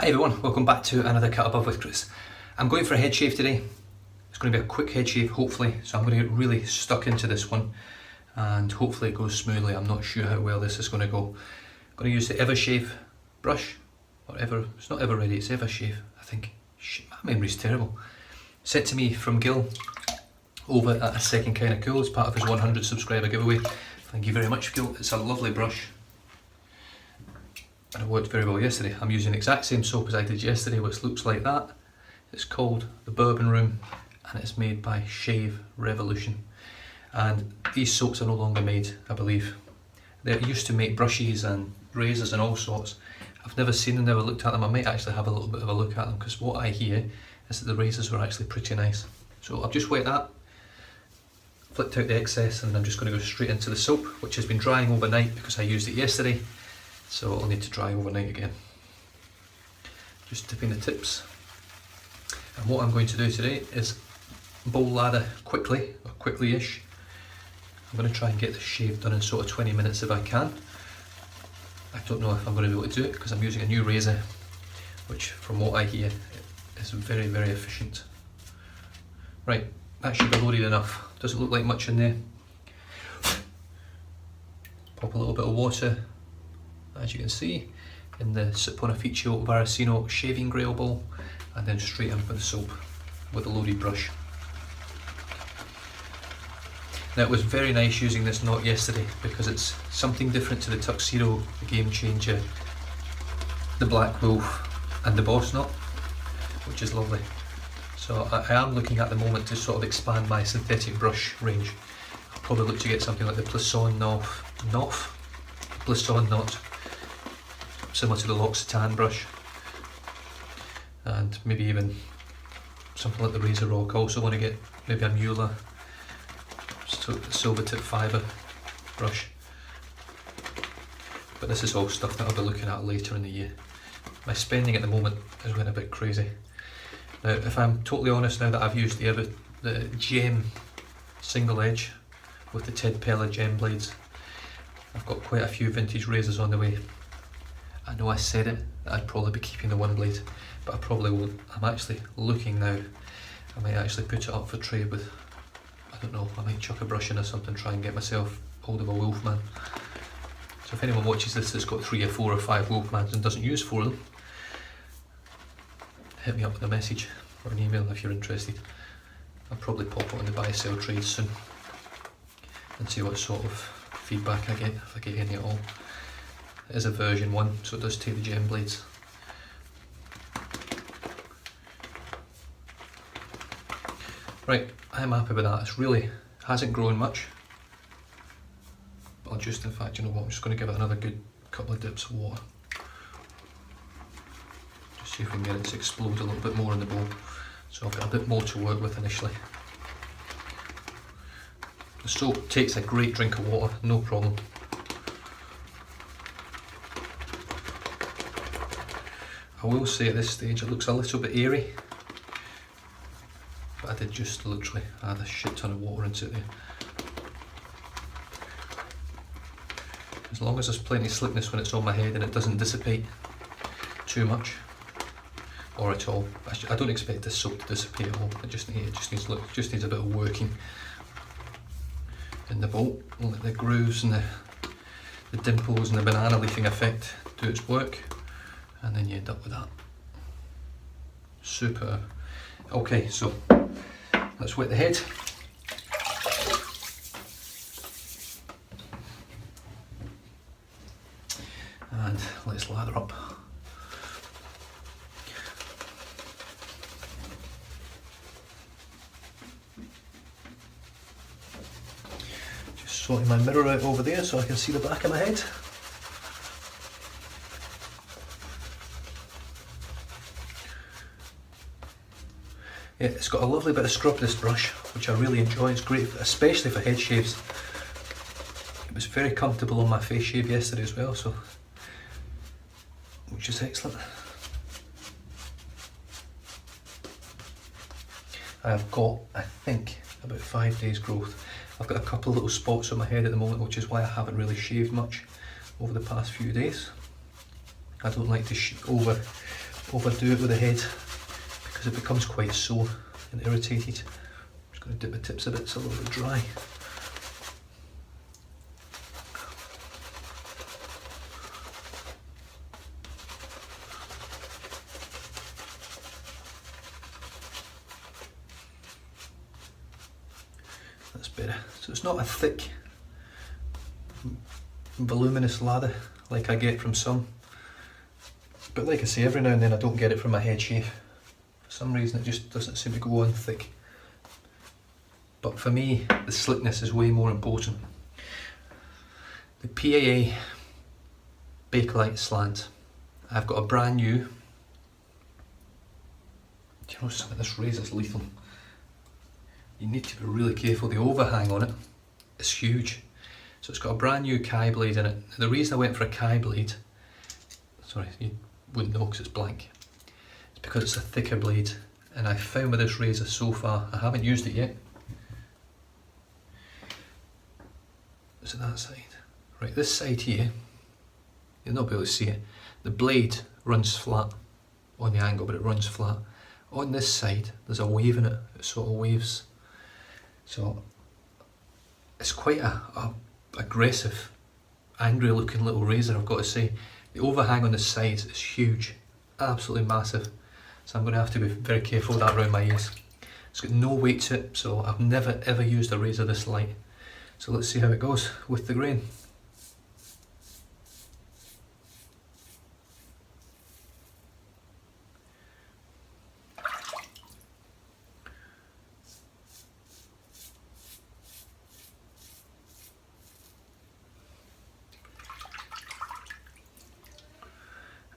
Hi everyone, welcome back to another Cut Above with Chris. I'm going for a head shave today. It's going to be a quick head shave hopefully, so I'm going to get really stuck into this one and hopefully it goes smoothly. I'm not sure how well this is going to go. I'm going to use the Evershave brush, or it's not Ever Ready, it's Evershave I think. Shit, my memory's terrible. Sent to me from Gil over at A Second Kind of Cool as part of his 100 subscriber giveaway. Thank you very much Gil, it's a lovely brush. And it worked very well yesterday. I'm using the exact same soap as I did yesterday, which looks like that. It's called the Bourbon Room and it's made by Shave Revolution. And these soaps are no longer made, I believe. They used to make brushes and razors and all sorts. I've never seen them, never looked at them. I might actually have a little bit of a look at them because what I hear is that the razors were actually pretty nice. So I've just wet that, flicked out the excess, and I'm just going to go straight into the soap, which has been drying overnight because I used it yesterday. So it'll need to dry overnight again. Just dipping the tips. And what I'm going to do today is bowl lather quickly, or quickly-ish. I'm going to try and get this shave done in sort of 20 minutes if I can. I don't know if I'm going to be able to do it because I'm using a new razor, which from what I hear is very, very efficient. Right, that should be loaded enough. Doesn't look like much in there. Pop a little bit of water, as you can see, in the Saponaficio Varicino shaving grail bowl, and then straight in for the soap with a loaded brush. Now it was very nice using this knot yesterday because it's something different to the Tuxedo, the Game Changer, the Black Wolf and the Boss knot, which is lovely. So I am looking at the moment to sort of expand my synthetic brush range. I'll probably look to get something like the Plisson knot, similar to the L'Occitane brush, and maybe even something like the Razor Rock. I also want to get maybe a Mueller silver tip fibre brush, but this is all stuff that I'll be looking at later in the year. My spending at the moment is going a bit crazy. Now if I'm totally honest, now that I've used the gem single edge with the Ted Pella gem blades, I've got quite a few vintage razors on the way. I know I said it, that I'd probably be keeping the one blade, but I probably won't. I'm actually looking now, I might actually put it up for trade with, I don't know, I might chuck a brush in or something, try and get myself hold of a Wolfman. So if anyone watches this that's got 3 or 4 or 5 Wolfmans and doesn't use 4 of them, hit me up with a message or an email if you're interested. I'll probably pop it on the buy sell trade soon and see what sort of feedback I get, if I get any at all. It is a version 1, so it does take the gem blades. Right, I'm happy with that. It's really hasn't grown much. But I'll just, in fact, you know what, I'm just going to give it another good couple of dips of water. Just see if we can get it to explode a little bit more in the bowl. So I've got a bit more to work with initially. The soap takes a great drink of water, no problem. I will say at this stage it looks a little bit airy, but I did just literally add a shit ton of water into it there. As long as there's plenty of slickness when it's on my head and it doesn't dissipate too much or at all. I don't expect this soap to dissipate at all. It just needs a bit of working in the bowl. Let the grooves and the dimples and the banana leafing effect do its work. And then you end up with that. Super. Okay, so let's wet the head. And let's lather up. Just sorting my mirror out over there so I can see the back of my head. Yeah, it's got a lovely bit of scrub, this brush, which I really enjoy. It's great, especially for head shaves. It was very comfortable on my face shave yesterday as well, so which is excellent. I've got, I think, about 5 days growth. I've got a couple of little spots on my head at the moment, which is why I haven't really shaved much over the past few days. I don't like to overdo it with the head because it becomes quite sore and irritated. I'm just going to dip the tips a bit, it's a little bit dry. That's better. So it's not a thick, voluminous lather like I get from some. But like I say, every now and then I don't get it from my head shave. For some reason it just doesn't seem to go on thick. But for me, the slickness is way more important. The PAA Bakelite Slant. I've got a brand new. Do you know, some of this razor's lethal. You need to be really careful. The overhang on it is huge. So it's got a brand new Kai blade in it. The reason I went for a Kai blade, sorry, you wouldn't know because it's blank, it's because it's a thicker blade, and I found with this razor so far, I haven't used it yet. Is it that side? Right, this side here, you'll not be able to see it. The blade runs flat on the angle, but it runs flat. On this side, there's a wave in it. It sort of waves. So it's quite a aggressive, angry looking little razor, I've got to say. The overhang on the sides is huge, absolutely massive. So I'm going to have to be very careful with that around my ears. It's got no weight to it, so I've never ever used a razor this light. So let's see how it goes with the grain.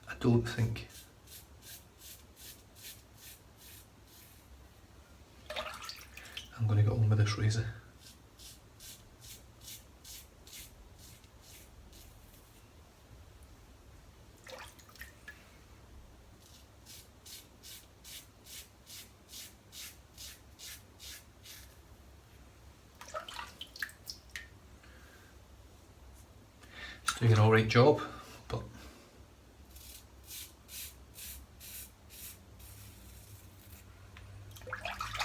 I don't think I'm going to get on with this razor. It's doing an alright job, but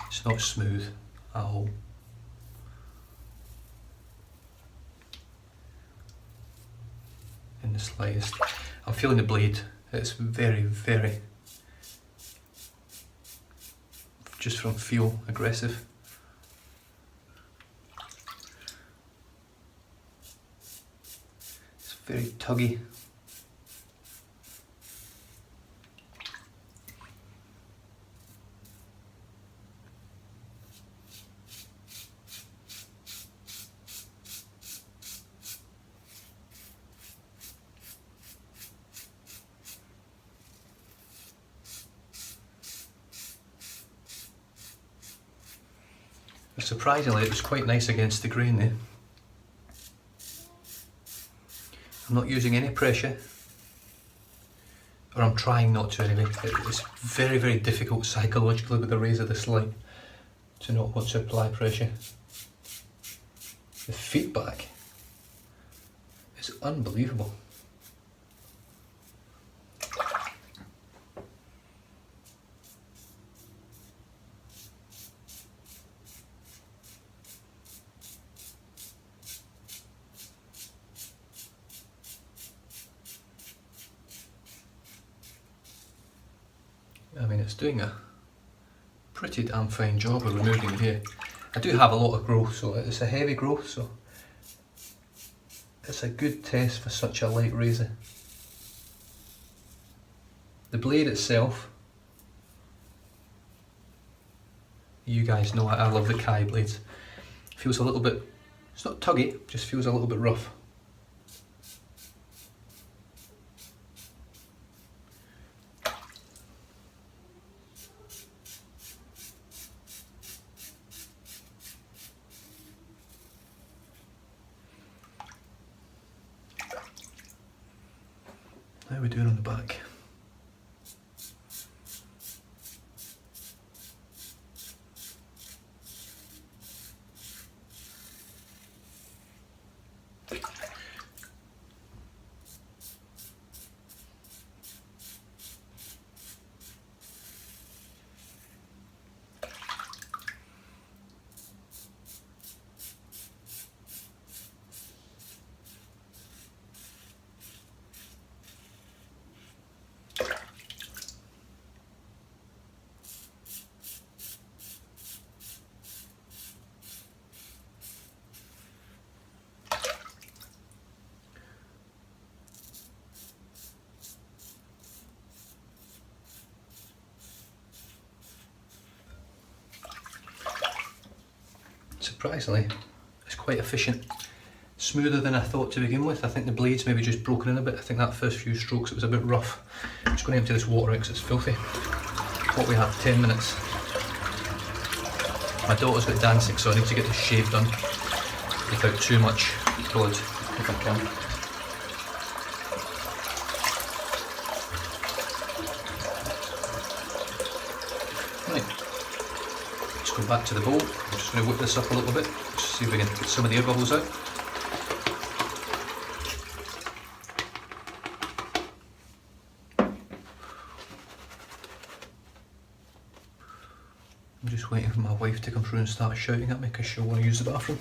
it's not smooth at all. In the slightest. I'm feeling the blade, it's very, very, just from feel, aggressive. It's very tuggy. Surprisingly, it was quite nice against the grain there. I'm not using any pressure, or I'm trying not to anyway. It's very, very difficult psychologically with a razor this light to not want to apply pressure. The feedback is unbelievable. I mean, it's doing a pretty damn fine job of removing the hair. I do have a lot of growth, so it's a heavy growth, so it's a good test for such a light razor. The blade itself, you guys know I love the Kai blades. Feels a little bit, it's not tuggy, just feels a little bit rough. How are we doing on the back? surprisingly, it's quite efficient. Smoother than I thought to begin with. I think the blade's maybe just broken in a bit. I think that first few strokes it was a bit rough. I'm just going to empty this water out because it's filthy. What we have, 10 minutes. My daughter's got dancing, so I need to get this shave done without too much blood, if I can. Right, let's go back to the bowl. I'm just going to whip this up a little bit, just see if we can get some of the air bubbles out. I'm just waiting for my wife to come through and start shouting at me because she'll want to use the bathroom.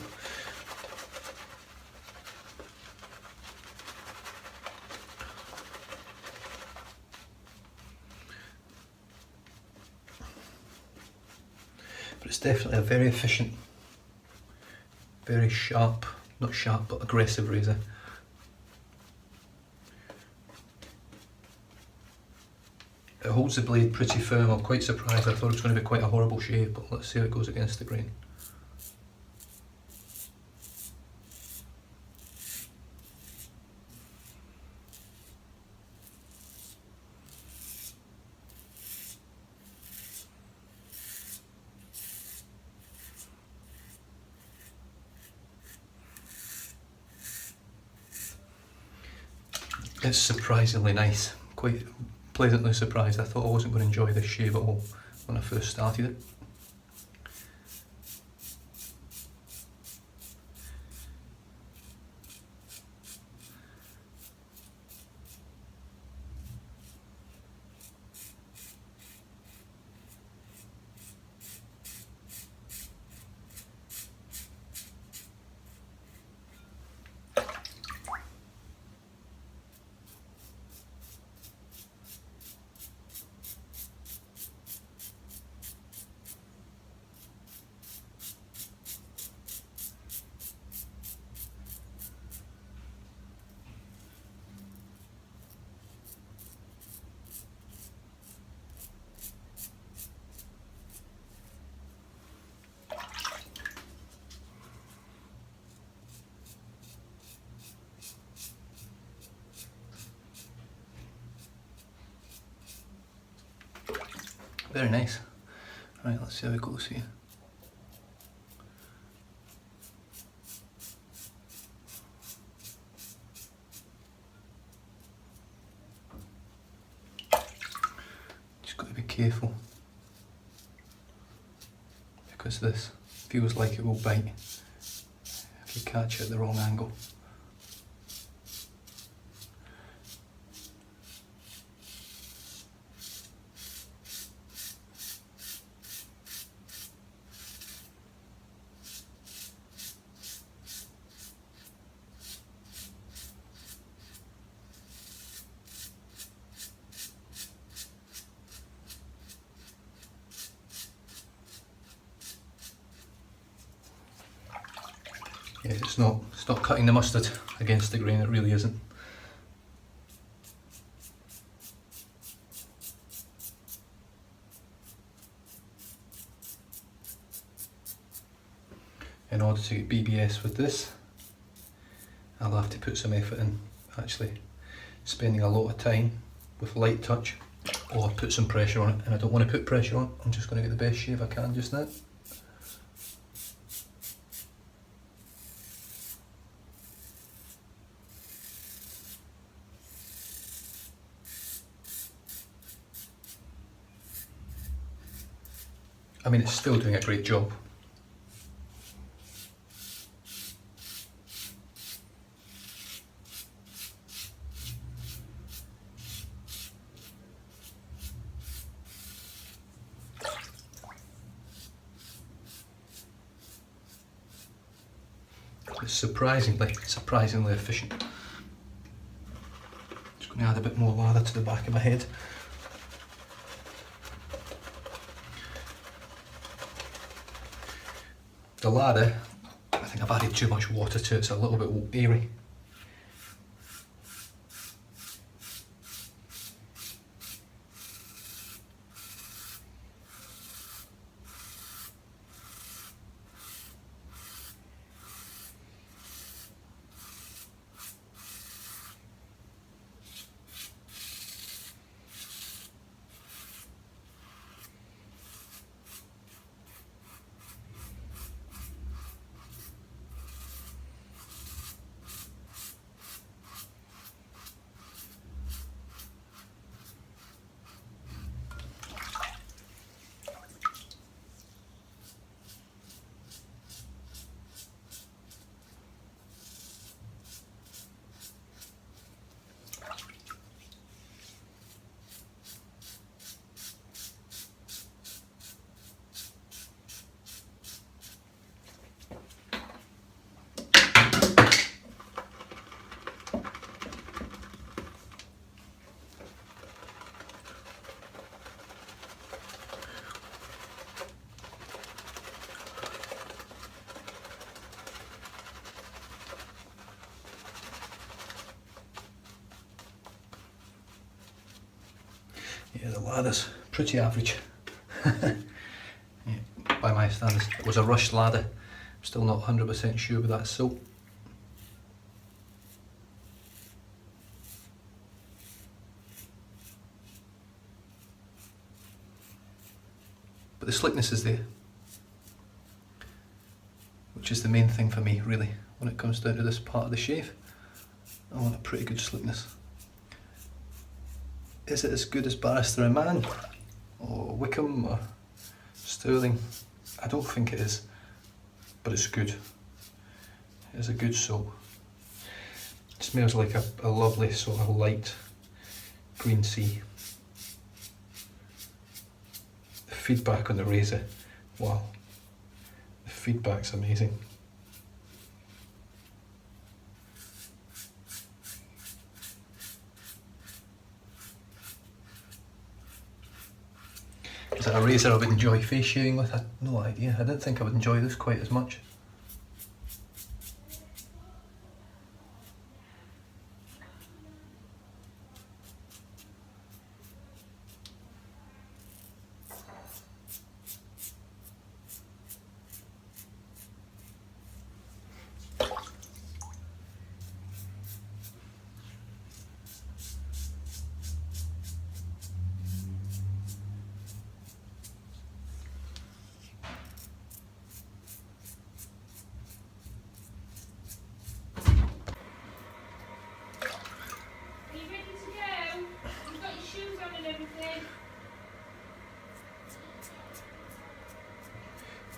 But it's definitely a very efficient, very sharp, not sharp but aggressive razor. It holds the blade pretty firm. I'm quite surprised. I thought it was going to be quite a horrible shave, but let's see how it goes against the grain. It's surprisingly nice. Quite pleasantly surprised. I thought I wasn't going to enjoy this shave at all when I first started it. Very nice. Right, let's see how it goes here. Just got to be careful because this feels like it will bite if you catch it at the wrong angle. Yeah, it's not cutting the mustard against the grain, it really isn't. In order to get BBS with this, I'll have to put some effort in actually spending a lot of time with light touch or put some pressure on it, and I don't want to put pressure on it. I'm just going to get the best shave I can just now. I mean, it's still doing a great job. It's surprisingly efficient. Just going to add a bit more lather to the back of my head. The lather, I think I've added too much water to it, it's a little bit airy. Yeah, the lather's pretty average. Yeah, by my standards. It was a rushed lather. I'm still not 100% sure with that soap. But the slickness is there, which is the main thing for me really when it comes down to this part of the shave. I want a pretty good slickness. Is it as good as Barrister and Man or Wickham or Sterling? I don't think it is, but it's good. It's a good soap. It smells like a lovely sort of light green sea. The feedback on the razor, wow, the feedback's amazing. Is it a razor I would enjoy face shaving with? I had no idea. I didn't think I would enjoy this quite as much.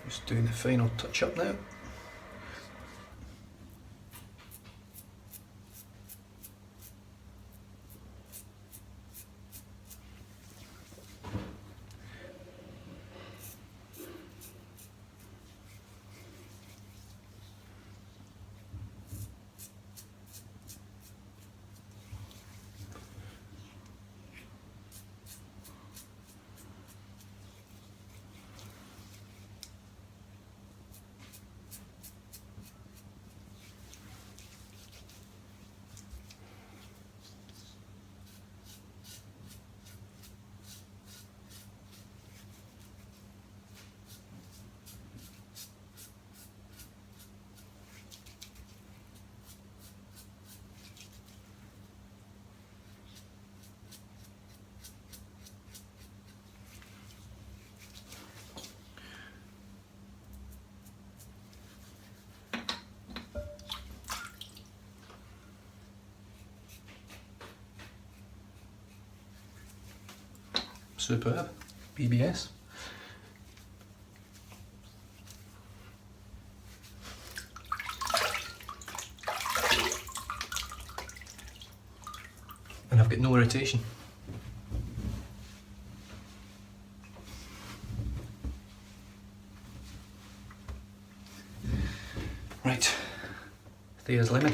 Just doing the final touch up now. Superb, BBS. And I've got no irritation. Right, there's lemon.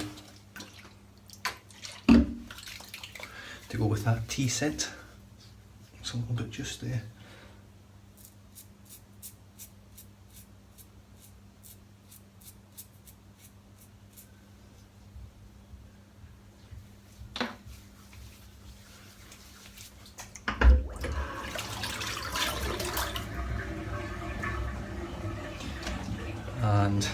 To go with that tea scent. It's a little bit just there. And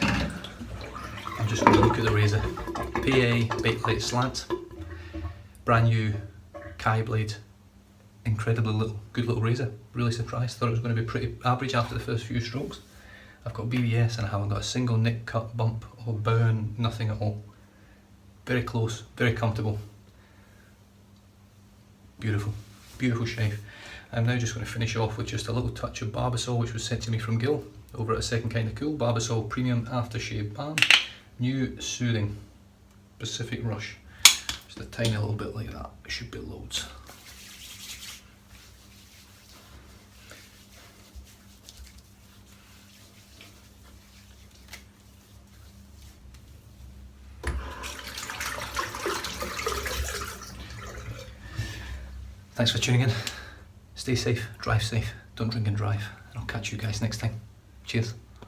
I'm just going to look at the razor. PAA Bakelite Slant, brand new Kai blade. Incredibly good little razor. Really surprised. Thought it was going to be pretty average after the first few strokes. I've got BBS and I haven't got a single nick, cut, bump or burn, nothing at all. Very close, very comfortable. Beautiful, beautiful shave. I'm now just going to finish off with just a little touch of Barbasol, which was sent to me from Gil over at A Second Kind of Cool. Barbasol Premium Aftershave Balm, new soothing, Pacific Rush. Just a tiny little bit like that. It should be loads. Thanks for tuning in. Stay safe, drive safe, don't drink and drive. And I'll catch you guys next time. Cheers.